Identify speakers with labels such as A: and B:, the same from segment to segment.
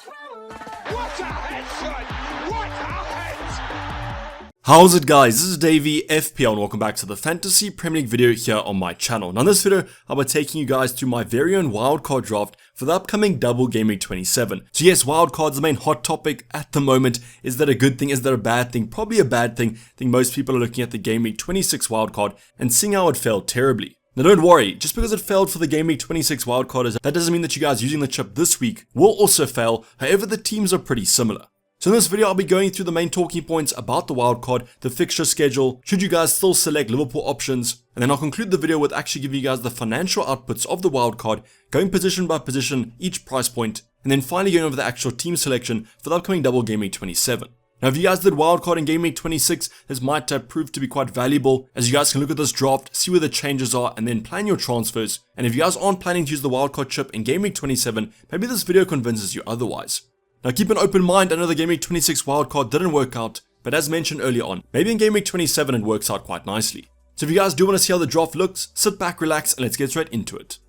A: What a head, son! What a head!
B: How's it, guys? This is Dayvy, FPL, and welcome back to the Fantasy Premier League video here on my channel. Now in this video, I'll be taking you guys through my very own wildcard draft for the upcoming Double Game Week 27. So yes, wildcards, the main hot topic at the moment. Is that a good thing? Is that a bad thing? Probably a bad thing. I think most people are looking at the Game Week 26 wildcard and seeing how it failed terribly. Now don't worry, just because it failed for the Game Week 26 wildcard, that doesn't mean that you guys using the chip this week will also fail. However, the teams are pretty similar. So in this video, I'll be going through the main talking points about the wildcard, the fixture schedule, should you guys still select Liverpool options, and then I'll conclude the video with actually giving you guys the financial outputs of the wildcard, going position by position, each price point, and then finally going over the actual team selection for the upcoming Double Game Week 27. Now if you guys did wildcard in Game Week 26, this might prove to be quite valuable, as you guys can look at this draft, see where the changes are, and then plan your transfers. And if you guys aren't planning to use the wildcard chip in Game Week 27, maybe this video convinces you otherwise. Now keep an open mind, I know the Game Week 26 wildcard didn't work out, but as mentioned earlier on, maybe in Game Week 27 it works out quite nicely. So if you guys do want to see how the draft looks, sit back, relax, and let's get straight into it.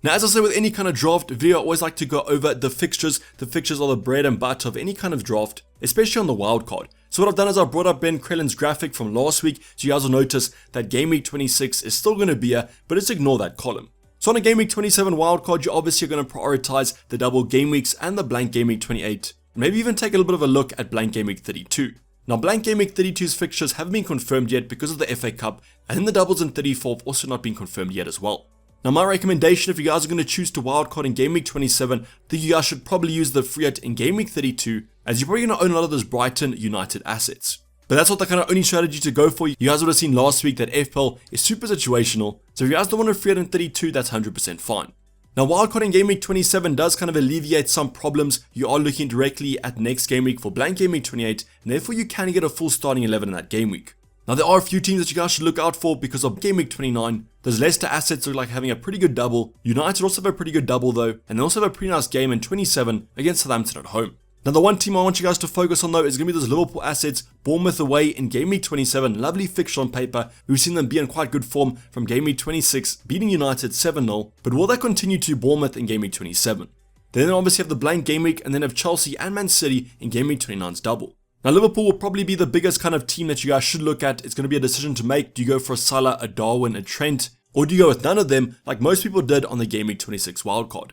B: Now as I say with any kind of draft video, I always like to go over the fixtures. The fixtures are the bread and butter of any kind of draft, especially on the wildcard. So what I've done is I've brought up Ben Krellin's graphic from last week, so you guys will notice that Game Week 26 is still going to be here, but just ignore that column. So on a Game Week 27 wildcard, you're obviously going to prioritize the double game weeks and the blank Game Week 28, and maybe even take a little bit of a look at blank Game Week 32. Now blank Game Week 32's fixtures haven't been confirmed yet because of the FA Cup, and then the doubles in 34 have also not been confirmed yet as well. Now my recommendation, if you guys are going to choose to wildcard in Game Week 27, I think you guys should probably use the free hit in Game Week 32, as you're probably going to own a lot of those Brighton United assets. But that's not the kind of only strategy to go for. You guys would have seen last week that FPL is super situational, so if you guys don't want to free hit in 32, that's 100% fine. Now wildcard in Game Week 27 does kind of alleviate some problems. You are looking directly at next game week for blank Game Week 28, and therefore you can get a full starting 11 in that game week. Now there are a few teams that you guys should look out for because of Game Week 29. Those Leicester assets look like having a pretty good double. United also have a pretty good double though, and they also have a pretty nice game in 27 against Southampton at home. Now the one team I want you guys to focus on though is going to be those Liverpool assets, Bournemouth away in Game Week 27, lovely fixture on paper. We've seen them be in quite good form from Game Week 26, beating United 7-0, but will they continue to Bournemouth in Game Week 27? They then obviously have the blank game week and then have Chelsea and Man City in Game Week 29's double. Now Liverpool will probably be the biggest kind of team that you guys should look at. It's going to be a decision to make. Do you go for a Salah, a Darwin, a Trent, or do you go with none of them like most people did on the Game Week 26 wildcard?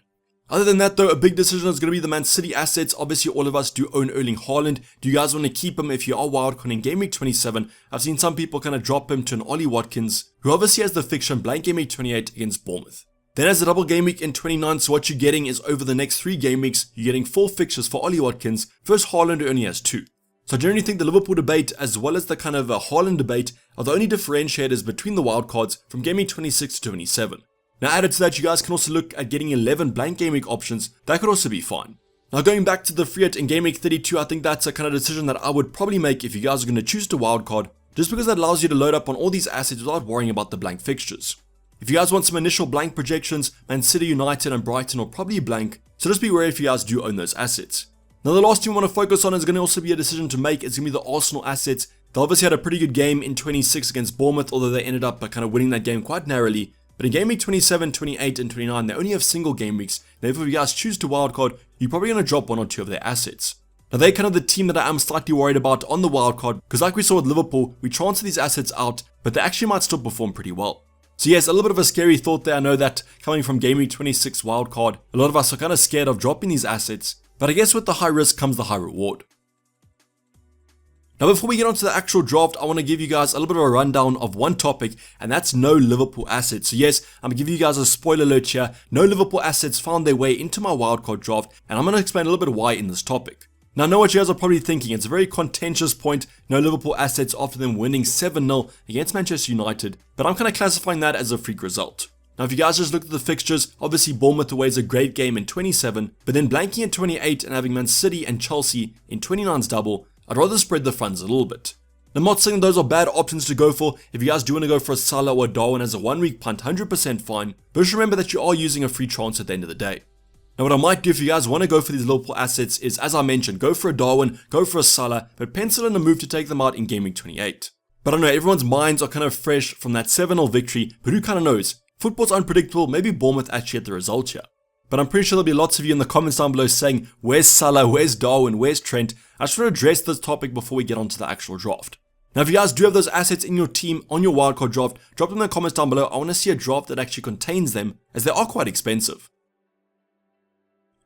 B: Other than that though, a big decision is going to be the Man City assets. Obviously all of us do own Erling Haaland. Do you guys want to keep him if you are wildcarding in Game Week 27? I've seen some people kind of drop him to an Ollie Watkins, who obviously has the fixture in blank Game Week 28 against Bournemouth. Then as a double game week in 29, so what you're getting is over the next 3 game weeks, you're getting 4 fixtures for Ollie Watkins versus Haaland, who only has 2. So I generally think the Liverpool debate as well as the kind of Haaland debate are the only differentiators between the wildcards from Game Week 26 to 27. Now added to that, you guys can also look at getting 11 blank game week options. That could also be fine. Now going back to the free hit in Game Week 32, I think that's a kind of decision that I would probably make if you guys are going to choose to wildcard, just because that allows you to load up on all these assets without worrying about the blank fixtures. If you guys want some initial blank projections, Man City, United and Brighton will probably blank, so just be wary if you guys do own those assets. Now the last team we want to focus on is going to also be a decision to make. It's going to be the Arsenal assets. They obviously had a pretty good game in 26 against Bournemouth, although they ended up kind of winning that game quite narrowly. But in Game Week 27, 28 and 29, they only have single game weeks. Therefore, if you guys choose to wildcard, you're probably going to drop 1 or 2 of their assets. Now they're kind of the team that I am slightly worried about on the wildcard, because like we saw with Liverpool, we transfer these assets out, but they actually might still perform pretty well. So yes, a little bit of a scary thought there. I know that coming from Game Week 26 wildcard, a lot of us are kind of scared of dropping these assets, but I guess with the high risk comes the high reward. Now before we get on to the actual draft, I want to give you guys a little bit of a rundown of one topic, and that's no Liverpool assets. So yes, I'm going to give you guys a spoiler alert here. No Liverpool assets found their way into my wildcard draft, and I'm going to explain a little bit why in this topic. Now I know what you guys are probably thinking. It's a very contentious point. No Liverpool assets after them winning 7-0 against Manchester United, but I'm kind of classifying that as a freak result. Now if you guys just look at the fixtures, obviously Bournemouth away is a great game in 27, but then blanking in 28 and having Man City and Chelsea in 29's double, I'd rather spread the funds a little bit. Now, I'm not saying those are bad options to go for. If you guys do want to go for a Salah or a Darwin as a 1 week punt, 100% fine, but just remember that you are using a free transfer at the end of the day. Now what I might do if you guys want to go for these Liverpool assets is, as I mentioned, go for a Darwin, go for a Salah, but pencil in a move to take them out in Game Week 28. But I know everyone's minds are kind of fresh from that 7-0 victory, but who kind of knows? Football's unpredictable, maybe Bournemouth actually get the result here. but I'm pretty sure there'll be lots of you in the comments down below saying, where's Salah, where's Darwin, where's Trent? I just want to address this topic before we get onto the actual draft. Now if you guys do have those assets in your team on your wildcard draft, drop them in the comments down below. I want to see a draft that actually contains them, as they are quite expensive.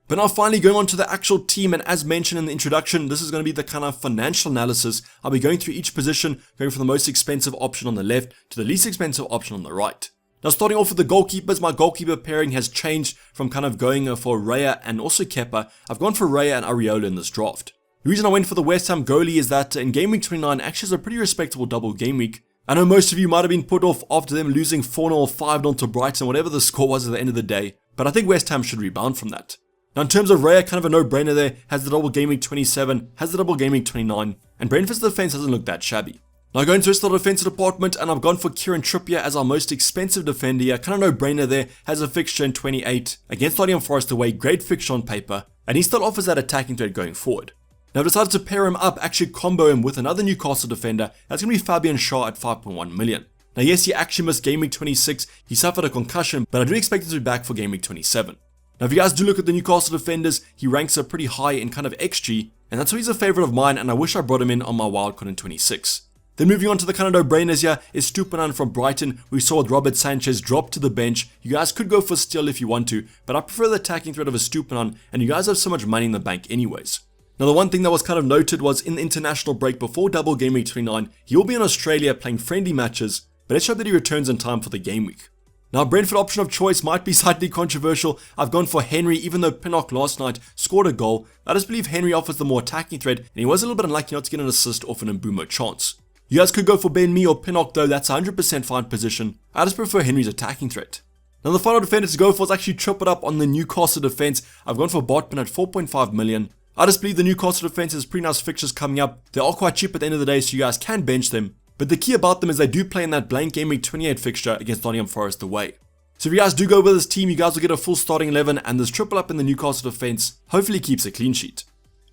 B: But now finally going on to the actual team, and as mentioned in the introduction, this is going to be the kind of financial analysis. I'll be going through each position, going from the most expensive option on the left to the least expensive option on the right. Now starting off with the goalkeepers, my goalkeeper pairing has changed from kind of going for Raya and also Kepa. I've gone for Raya and Areola in this draft. The reason I went for the West Ham goalie is that in Game Week 29 actually is a pretty respectable double game week. I know most of you might have been put off after them losing 4-0 or 5-0 to Brighton, whatever the score was at the end of the day, but I think West Ham should rebound from that. Now in terms of Raya, kind of a no-brainer there, has the double game week 27, has the double game week 29, and Brentford's defense doesn't look that shabby. Now going to the defensive department, and I've gone for Kieran Trippier as our most expensive defender here, kind of no-brainer there, has a fixture in 28, against Nottingham Forest away, great fixture on paper, and he still offers that attacking threat going forward. Now I've decided to pair him up, actually combo him with another Newcastle defender, that's going to be Fabian Schär at 5.1 million. Now yes, he actually missed game week 26, he suffered a concussion, but I do expect him to be back for game week 27. Now if you guys do look at the Newcastle defenders, he ranks up pretty high in kind of XG, and that's why he's a favourite of mine, and I wish I brought him in on my wildcard in 26. Then moving on to the kind of no-brainers here is Stupinan from Brighton. We saw with Robert Sanchez drop to the bench. You guys could go for Steele if you want to, but I prefer the attacking threat of a Stupinan, and you guys have so much money in the bank anyways. Now the one thing that was kind of noted was in the international break before double game week 29, he will be in Australia playing friendly matches, but let's hope that he returns in time for the game week. Now Brentford option of choice might be slightly controversial. I've gone for Henry, even though Pinnock last night scored a goal. I just believe Henry offers the more attacking threat, and he was a little bit unlucky not to get an assist off an Mbeumo chance. You guys could go for Ben Mee or Pinnock though, that's 100% fine position. I just prefer Henry's attacking threat. Now the final defender to go for is actually tripled up on the Newcastle defense. I've gone for Botman at 4.5 million. I just believe the Newcastle defense has pretty nice fixtures coming up. They are quite cheap at the end of the day, so you guys can bench them. But the key about them is they do play in that blank game week 28 fixture against Nottingham Forest away. So if you guys do go with this team, you guys will get a full starting 11, and this triple up in the Newcastle defense hopefully keeps a clean sheet.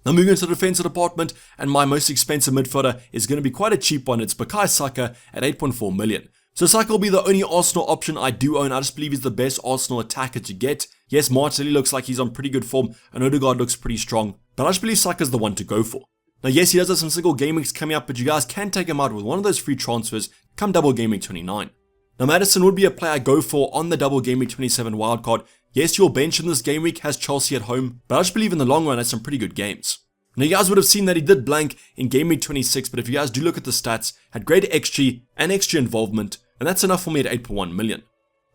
B: Now moving into the defensive department, and my most expensive midfielder is going to be quite a cheap one. It's Bukayo Saka at 8.4 million. So Saka will be the only Arsenal option I do own. I just believe he's the best Arsenal attacker to get. Yes, Martinelli looks like he's on pretty good form, and Odegaard looks pretty strong, but I just believe Saka's the one to go for. Now yes, he does have some single game weeks coming up, but you guys can take him out with one of those free transfers come double game week 29. Now Maddison would be a player I go for on the double game week 27 wildcard. Yes, your bench in this game week has Chelsea at home, but I just believe in the long run has some pretty good games. Now you guys would have seen that he did blank in game week 26, but if you guys do look at the stats, had great XG and XG involvement, and that's enough for me at 8.1 million.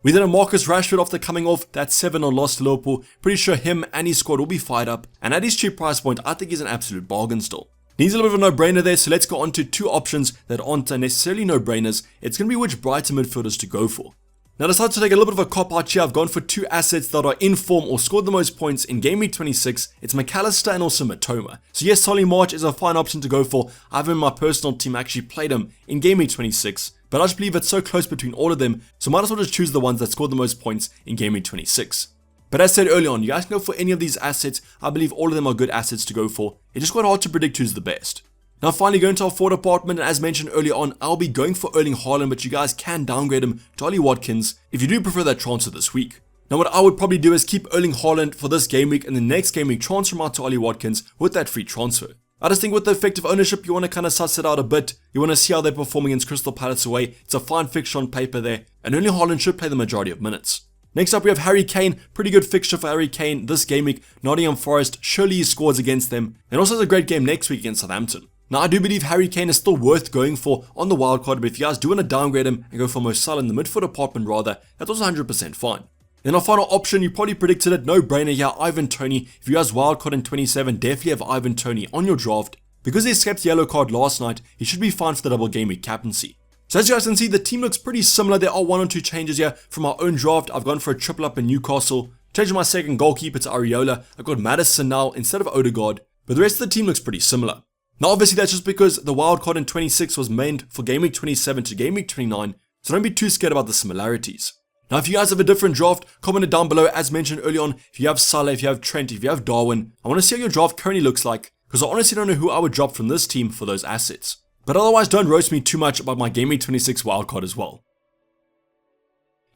B: We then have Marcus Rashford after coming off that 7-0 loss to Liverpool. Pretty sure him and his squad will be fired up, and at his cheap price point, I think he's an absolute bargain still. He's a little bit of a no-brainer there, so let's go on to two options that aren't necessarily no-brainers. It's going to be which Brighton midfielders to go for. Now I decided to take a little bit of a cop-out here. I've gone for two assets that are in form or scored the most points in game week 26. It's McAllister and also Matoma. So yes, Solly March is a fine option to go for. I've in my personal team actually played him in game week 26, but I just believe it's so close between all of them, so might as well just choose the ones that scored the most points in game week 26. But as said earlier on, you guys can go for any of these assets. I believe all of them are good assets to go for. It's just quite hard to predict who's the best. Now finally going to our forward department, and as mentioned earlier on, I'll be going for Erling Haaland, but you guys can downgrade him to Ollie Watkins if you do prefer that transfer this week. Now what I would probably do is keep Erling Haaland for this game week, and the next game week transfer him out to Ollie Watkins with that free transfer. I just think with the effective ownership, you want to kind of suss it out a bit. You want to see how they're performing against Crystal Palace away. It's a fine fixture on paper there, and Erling Haaland should play the majority of minutes. Next up we have Harry Kane. Pretty good fixture for Harry Kane this game week. Nottingham Forest, surely he scores against them, and also has a great game next week against Southampton. Now I do believe Harry Kane is still worth going for on the wildcard, but if you guys do want to downgrade him and go for Mo Salah in the midfield department rather, that's also 100% fine. Then our final option, you probably predicted it, no brainer here, Ivan Toney. If you guys wildcard in 27, definitely have Ivan Toney on your draft. Because he escaped the yellow card last night, he should be fine for the double game week captaincy. So as you guys can see, the team looks pretty similar. There are one or two changes here from our own draft. I've gone for a triple up in Newcastle, changed my second goalkeeper to Areola. I've got Maddison now instead of Odegaard, but the rest of the team looks pretty similar. Now obviously that's just because the wildcard in 26 was meant for game week 27 to game week 29, so don't be too scared about the similarities. Now if you guys have a different draft, comment it down below. As mentioned early on, if you have Salah, if you have Trent, if you have Darwin, I want to see how your draft currently looks like, because I honestly don't know who I would drop from this team for those assets. But otherwise don't roast me too much about my game week 26 wildcard as well.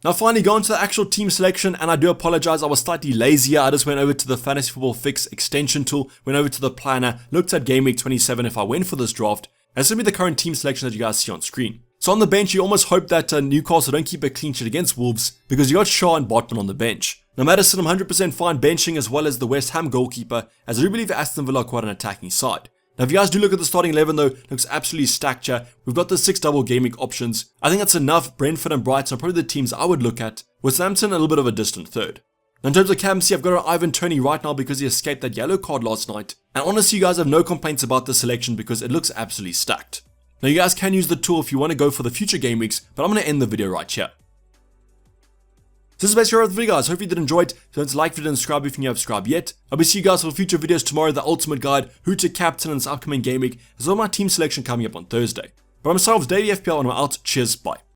B: Now finally going to the actual team selection, and I do apologize, I was slightly lazier. I just went over to the Fantasy Football Fix extension tool, went over to the planner, looked at Game Week 27 if I went for this draft, and it's going to be the current team selection that you guys see on screen. So on the bench, you almost hope that Newcastle don't keep a clean sheet against Wolves, because you got Shaw and Botman on the bench. Now Maddison, I'm 100% fine benching, as well as the West Ham goalkeeper, as I do believe Aston Villa are quite an attacking side. Now if you guys do look at the starting 11 though, it looks absolutely stacked here. We've got the 6 double game week options. I think that's enough. Brentford and Brighton are probably the teams I would look at, with Southampton a little bit of a distant third. Now in terms of captaincy, I've got an Ivan Toney right now because he escaped that yellow card last night. And honestly, you guys have no complaints about this selection because it looks absolutely stacked. Now you guys can use the tool if you want to go for the future game weeks, but I'm going to end the video right here. So this is basically all the video guys, hope you did enjoy it. Don't like, video, and subscribe if you haven't subscribed yet. I'll be seeing you guys for future videos tomorrow, the ultimate guide, who to captain in this upcoming game week, as well as my team selection coming up on Thursday. But I'm myself, Dayvy FPL, and I'm out. Cheers, bye.